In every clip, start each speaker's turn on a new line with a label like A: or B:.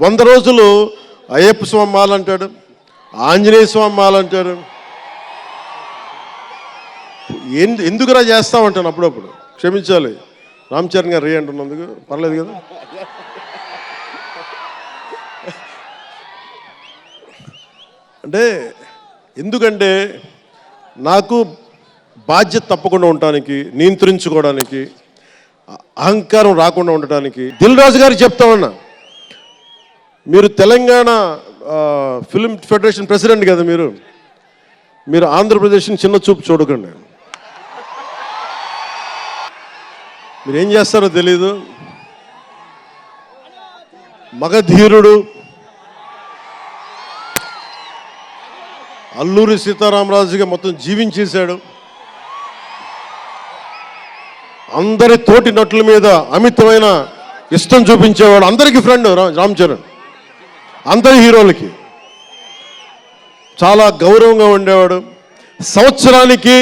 A: 100 రోజులు అయ్యప్ప స్వామి మాల అంటాడు, ఆంజనేయ స్వామి మాల అంటాడు. ఎందుకురా చేస్తామంటాను అప్పుడప్పుడు. క్షమించాలి రామ్ చరణ్ గారు రే అంటున్నందుకు, పర్లేదు కదా. అంటే ఎందుకంటే నాకు బాధ్యత తప్పకుండా ఉండటానికి, నియంత్రించుకోవడానికి, అహంకారం రాకుండా ఉండటానికి దిల్ రాజు గారికి చెప్తా ఉన్నా, మీరు తెలంగాణ ఫిల్మ్ ఫెడరేషన్ ప్రెసిడెంట్ కదా, మీరు ఆంధ్రప్రదేశ్ని చిన్న చూపు చూడకండి. మీరు ఏం చేస్తారో తెలీదు. మగధీరుడు అల్లూరి సీతారామరాజుగా మొత్తం జీవించేశాడు. అందరి తోటి నటుల మీద అమితమైన ఇష్టం చూపించేవాడు. అందరికీ ఫ్రెండ్ రామ్ చరణ్. అందరి హీరోలకి చాలా గౌరవంగా ఉండేవాడు. సంవత్సరానికి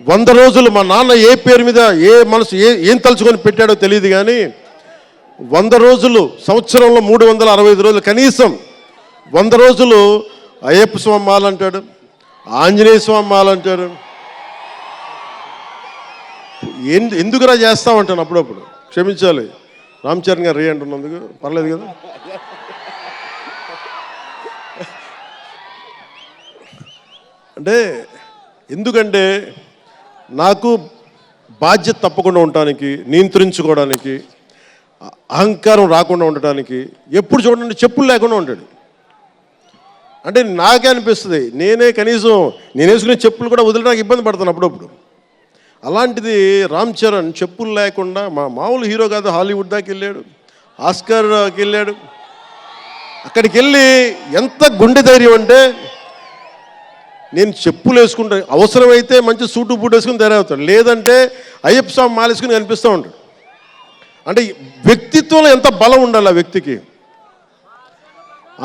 A: 100 రోజులు మా నాన్న ఏ పేరు మీద ఏం తలుచుకొని పెట్టాడో తెలియదు, కానీ 100 రోజులు సంవత్సరంలో 365 రోజులు కనీసం 100 రోజులు అయ్యప్ప స్వామి మాల అంటాడు, ఆంజనేయ స్వామి మాల అంటాడు. ఎందుకురా చేస్తామంటాను అప్పుడప్పుడు. క్షమించాలి రామ్ చరణ్ గారు రే అంటున్నందుకు, పర్లేదు కదా. అంటే ఎందుకంటే నాకు బాధ్యత తప్పకుండా ఉండటానికి, నియంత్రించుకోవడానికి, అహంకారం రాకుండా ఉండటానికి. ఎప్పుడు చూడండి చెప్పులు లేకుండా ఉంటాడు. అంటే నాకే అనిపిస్తుంది, కనీసం నేను వేసుకునే చెప్పులు కూడా వదిలేడానికి ఇబ్బంది పడతాను అప్పుడప్పుడు. అలాంటిది రామ్ చరణ్ చెప్పులు లేకుండా మామూలు హీరో కాదు, హాలీవుడ్ దాకా వెళ్ళాడు, ఆస్కార్కి వెళ్ళాడు. అక్కడికి వెళ్ళి ఎంత గుండె ధైర్యం అంటే, నేను చెప్పులు వేసుకుంటా, అవసరమైతే మంచి సూటు బూట్ వేసుకుని తయారవుతాడు, లేదంటే అయ్యప్ప స్వామి మాలేసుకుని కనిపిస్తూ ఉంటాడు. అంటే వ్యక్తిత్వంలో ఎంత బలం ఉండాలి ఆ వ్యక్తికి.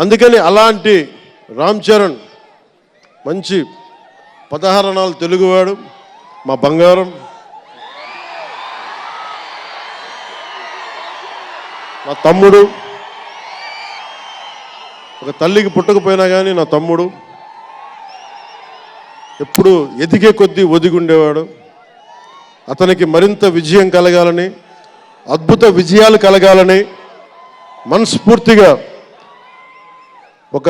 A: అందుకని అలాంటి రామ్ చరణ్ మంచి 16 అణాలు తెలుగువాడు, మా బంగారం, నా తమ్ముడు. ఒక తల్లికి పుట్టకపోయినా కానీ నా తమ్ముడు. ఎప్పుడు ఎదిగే కొద్దీ ఒదిగుండేవాడు. అతనికి మరింత విజయం కలగాలని, అద్భుత విజయాలు కలగాలని మనస్ఫూర్తిగా ఒక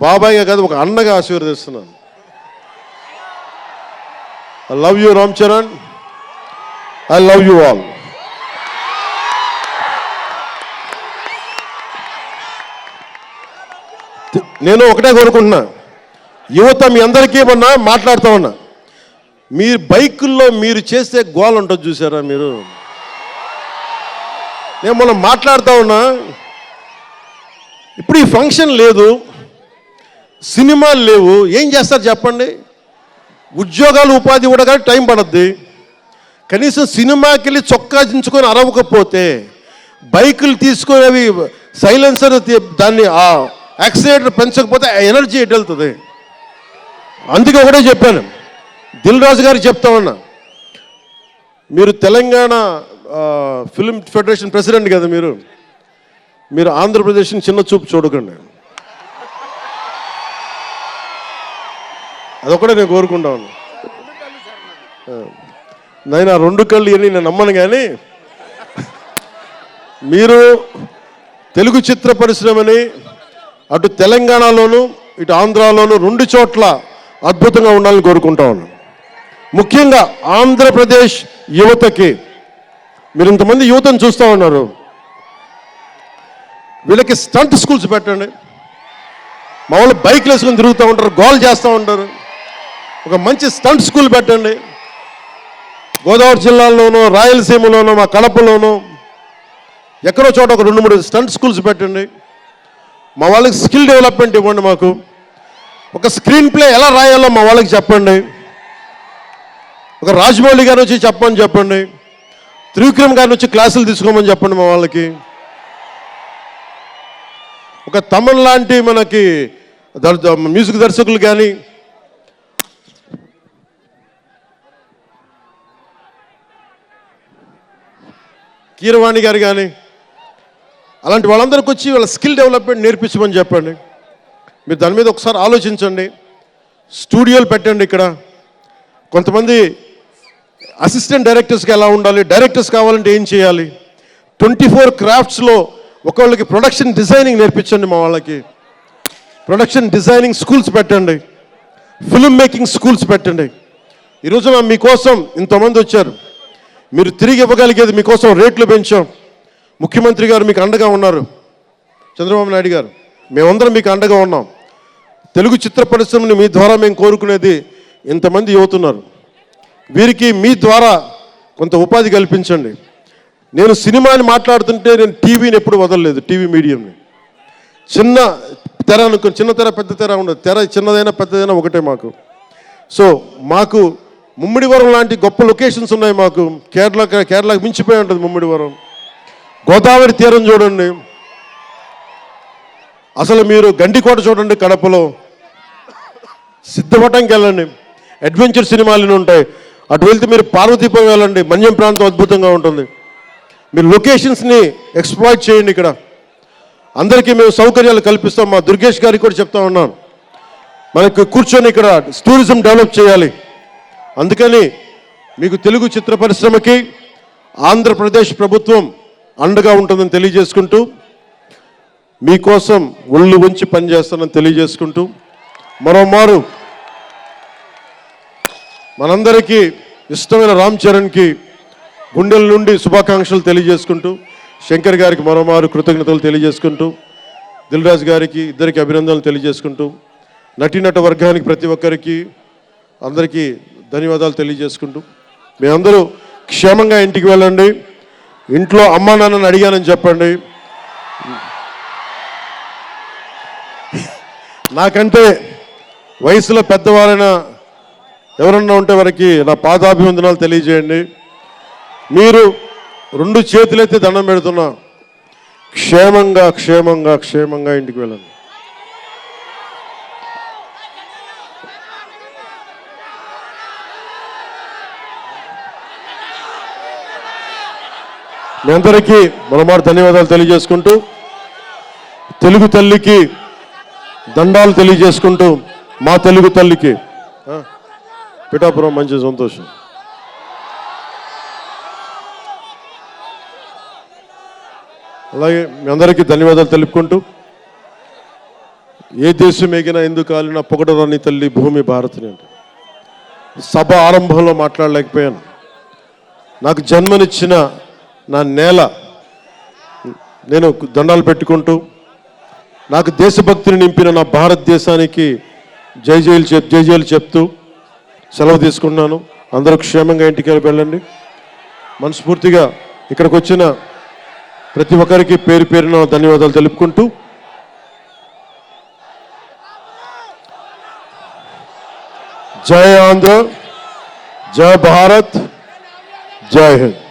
A: బాబాయ్గా కాదు, ఒక అన్నగా ఆశీర్వదిస్తున్నాను. I love you, Ram Charan. I love you all. నేను ఒకటే కోరుకుంటున్నా, యువత మీ అందరికీ ఏమన్నా మాట్లాడుతూ ఉన్నా, మీరు బైకుల్లో మీరు చేసే గోల్ ఉంటుంది చూసారా మీరు. నేను మనం మాట్లాడుతూ ఉన్నా, ఇప్పుడు ఈ ఫంక్షన్ లేదు, సినిమాలు లేవు, ఏం చేస్తారు చెప్పండి. ఉద్యోగాలు ఉపాధి కూడా కానీ టైం పడుద్ది. కనీసం సినిమాకి వెళ్ళి చొక్కా దించుకొని అరవకపోతే, బైకులు తీసుకునేవి సైలెన్సర్ దాన్ని ఆ యాక్సిలేటర్ పెంచకపోతే ఎనర్జీ ఎటు వెళ్తుంది. అందుకే ఒకటే చెప్పాను, దిల్ రాజు గారికి చెప్తా ఉన్నా, మీరు తెలంగాణ ఫిల్మ్ ఫెడరేషన్ ప్రెసిడెంట్ కదా, మీరు ఆంధ్రప్రదేశ్ని చిన్న చూపు చూడకండి. అదొకటే నేను కోరుకుంటా ఉన్నా. నేను 2 కళ్ళు అని నేను నమ్మను, కానీ మీరు తెలుగు చిత్ర పరిశ్రమని అటు తెలంగాణలోను ఇటు ఆంధ్రాలోను 2 చోట్ల అద్భుతంగా ఉండాలని కోరుకుంటా ఉన్నాను. ముఖ్యంగా ఆంధ్రప్రదేశ్ యువతకి, మీరు ఇంతమంది యువతను చూస్తూ ఉన్నారు, వీళ్ళకి స్టంట్ స్కూల్స్ పెట్టండి. మా వాళ్ళు బైక్లు వేసుకొని తిరుగుతూ ఉంటారు, గోల్ చేస్తూ ఉంటారు. ఒక మంచి స్టంట్ స్కూల్ పెట్టండి. గోదావరి జిల్లాలోనూ, రాయలసీమలోనూ, మా కడపలోనూ ఎక్కడో చోట ఒక 2-3 స్టంట్ స్కూల్స్ పెట్టండి. మా వాళ్ళకి స్కిల్ డెవలప్మెంట్ ఇవ్వండి. మాకు ఒక స్క్రీన్ ప్లే ఎలా రాయాలో మా వాళ్ళకి చెప్పండి. ఒక రాజమౌళి గారు వచ్చి చెప్పండి. త్రివిక్రమ్ గారిని వచ్చి క్లాసులు తీసుకోమని చెప్పండి మా వాళ్ళకి. ఒక తమన్ లాంటి మనకి మ్యూజిక్ దర్శకులు కానీ, కీరవాణి గారు కానీ, అలాంటి వాళ్ళందరికీ వచ్చి వాళ్ళ స్కిల్ డెవలప్మెంట్ నేర్పించమని చెప్పండి. మీరు దాని మీద ఒకసారి ఆలోచించండి. స్టూడియోలు పెట్టండి. ఇక్కడ కొంతమంది అసిస్టెంట్ డైరెక్టర్స్కి ఎలా ఉండాలి, డైరెక్టర్స్ కావాలంటే ఏం చేయాలి, 24 క్రాఫ్ట్స్లో ఒకళ్ళకి ప్రొడక్షన్ డిజైనింగ్ నేర్పించండి. మా వాళ్ళకి ప్రొడక్షన్ డిజైనింగ్ స్కూల్స్ పెట్టండి, ఫిల్మ్ మేకింగ్ స్కూల్స్ పెట్టండి. ఈరోజున మీకోసం ఇంతమంది వచ్చారు. మీరు తిరిగి ఇవ్వగలిగేది మీకోసం రేట్లు పెంచాం. ముఖ్యమంత్రి గారు మీకు అండగా ఉన్నారు, చంద్రబాబు నాయుడు గారు, మేమందరం మీకు అండగా ఉన్నాం. తెలుగు చిత్ర పరిశ్రమని మీ ద్వారా మేము కోరుకునేది ఇంతమంది యువతున్నారు. వీరికి మీ ద్వారా కొంత ఉపాధి కల్పించండి. నేను సినిమాని మాట్లాడుతుంటే నేను టీవీని ఎప్పుడు వదలలేదు. టీవీ మీడియంని చిన్న తెర అనుకో, చిన్న తెర పెద్ద తెర ఉండదు. తెర చిన్నదైనా పెద్దదైనా ఒకటే మాకు. సో మాకు ముమ్మిడివరం లాంటి గొప్ప లొకేషన్స్ ఉన్నాయి. మాకు కేరళకు మించిపోయి ఉంటుంది ముమ్మిడివరం. గోదావరి తీరం చూడండి, అసలు మీరు గండికోట చూడండి, కడపలో సిద్ధపటంకి వెళ్ళండి, అడ్వెంచర్ సినిమాలు ఉంటాయి. అటు వెళ్తే మీరు పార్వతీపురం వెళ్ళండి, మన్యం ప్రాంతం అద్భుతంగా ఉంటుంది. మీరు లొకేషన్స్ని ఎక్స్ప్లాయిట్ చేయండి. ఇక్కడ అందరికీ మేము సౌకర్యాలు కల్పిస్తాం. మా దుర్గేష్ గారికి కూడా చెప్తా ఉన్నాను, మనకు కూర్చొని ఇక్కడ టూరిజం డెవలప్ చేయాలి. అందుకని మీకు తెలుగు చిత్ర పరిశ్రమకి ఆంధ్రప్రదేశ్ ప్రభుత్వం అండగా ఉంటుందని తెలియజేసుకుంటూ, మీకోసం ఒళ్ళు ఉంచి పనిచేస్తానని తెలియజేసుకుంటూ, మరోమారు మనందరికీ ఇష్టమైన రామ్ చరణ్కి గుండెల నుండి శుభాకాంక్షలు తెలియజేసుకుంటూ, శంకర్ గారికి మరోమారు కృతజ్ఞతలు తెలియజేసుకుంటూ, దిల్ రాజు గారికి ఇద్దరికి అభినందనలు తెలియజేసుకుంటూ, నటీనట వర్గానికి ప్రతి ఒక్కరికి అందరికీ ధన్యవాదాలు తెలియజేసుకుంటూ, మీ అందరూ క్షేమంగా ఇంటికి వెళ్ళండి. ఇంట్లో అమ్మా నాన్నని అడిగానని చెప్పండి. నాకంటే వయసులో పెద్దవారైన ఎవరన్నా ఉంటే వారికి నా పాదాభివందనాలు తెలియజేయండి. మీరు 2 చేతులైతే దండం పెడుతున్నా, క్షేమంగా క్షేమంగా క్షేమంగా ఇంటికి వెళ్ళండి. మీ అందరికీ మరోమారు ధన్యవాదాలు తెలియజేసుకుంటూ, తెలుగు తల్లికి దండాలు తెలియజేసుకుంటూ, మా తెలుగు తల్లికి పిఠాపురం మంచి సంతోషం. అలాగే మీ అందరికీ ధన్యవాదాలు తెలుపుకుంటూ, ఏ దేశం ఎగినా ఎందుకు కాలినా పొగడరాని తల్లి భూమి భారతిని అంటే సభ ఆరంభంలో మాట్లాడలేకపోయాను. నాకు జన్మనిచ్చిన నా నేల నేను దండాలు పెట్టుకుంటూ, నాకు దేశభక్తిని నింపిన నా భారతదేశానికి జై జైలు చెప్తూ సెలవు తీసుకున్నాను. అందరూ క్షేమంగా ఇంటికి వెళ్ళండి. మనస్ఫూర్తిగా ఇక్కడికి వచ్చిన ప్రతి ఒక్కరికి పేరు పేరున ధన్యవాదాలు తెలుపుకుంటూ, జై ఆంధ్ర, జై భారత్, జై హింద్.